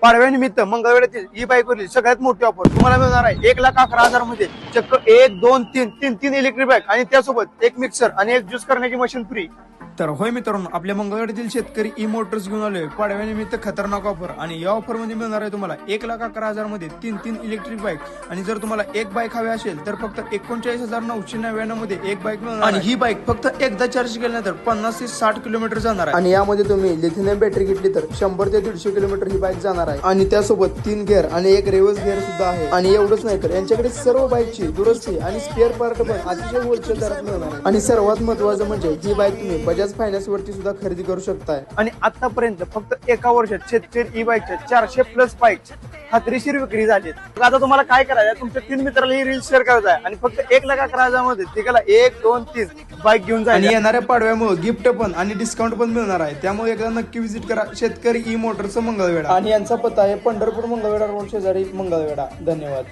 पाडव्यानिमित्त मंगळवेढ्यातील e bike वरील सगळ्यात मोठी ऑफर तुम्हाला मिळणार आहे 1,11,000 मध्ये चक्क 1, 2, 3 इलेक्ट्रिक बाईक आणि त्यासोबत एक मिक्सर आणि एक ज्यूस करण्याची मशीन फ्री। तर होय मित्रांनो, आपल्या मंगळवेढ्यातील शेतकरी ई मोटर्स घेऊन आलोय पाडव्यानिमित्त खतरनाक ऑफर। आणि या ऑफर मध्ये मिळणार आहे तुम्हाला 1,11,000 मध्ये तीन इलेक्ट्रिक बाईक। आणि जर तुम्हाला एक बाईक हवी असेल तर फक्त 39,999 मध्ये एक बाईक मिळणार। आणि ही बाईक फक्त एकदा चार्ज केल्यानंतर 50 ते 60 किलोमीटर जाणार आहे। आणि यामध्ये तुम्ही लिथियम बॅटरी घेतली तर 100 ते 150 किलोमीटर ही बाईक जाणार आहे। आणि त्यासोबत 3 गिअर आणि एक रिव्हर्स गिअर सुद्धा आहे। आणि एवढंच नाही तर यांच्याकडे सर्व बाईकची दुरुस्ती आणि स्पेअर पार्ट पण अतिशय होलसेल दरात मिळणार आहे। आणि सर्वात महत्त्वाचं म्हणजे ही बाईक तुम्ही बजाज फायनान्स वरती सुद्धा खरेदी करू शकताय। आणि आतापर्यंत फक्त एका वर्षात शेतकरी ई बाईकच्या 400+ बाईक खात्रीशीर विक्री झाली। आता तुम्हाला काय करायचं, तुमच्या 3 मित्राला ही रील शेअर करायचं आहे आणि फक्त 1,11,000 मध्ये तिघाला 1, 2, 3 बाईक घेऊन जायचं। आणि येणाऱ्या पाडव्यामुळे गिफ्ट पण आणि डिस्काउंट पण मिळणार आहे। त्यामुळे एकदा नक्की व्हिजिट करा शेतकरी ई मोटर्स मंगळवेढा। आणि यांचा पत्ता आहे पंढरपूर मंगळवेढा रोड शेजारी मंगळवेढा। धन्यवाद।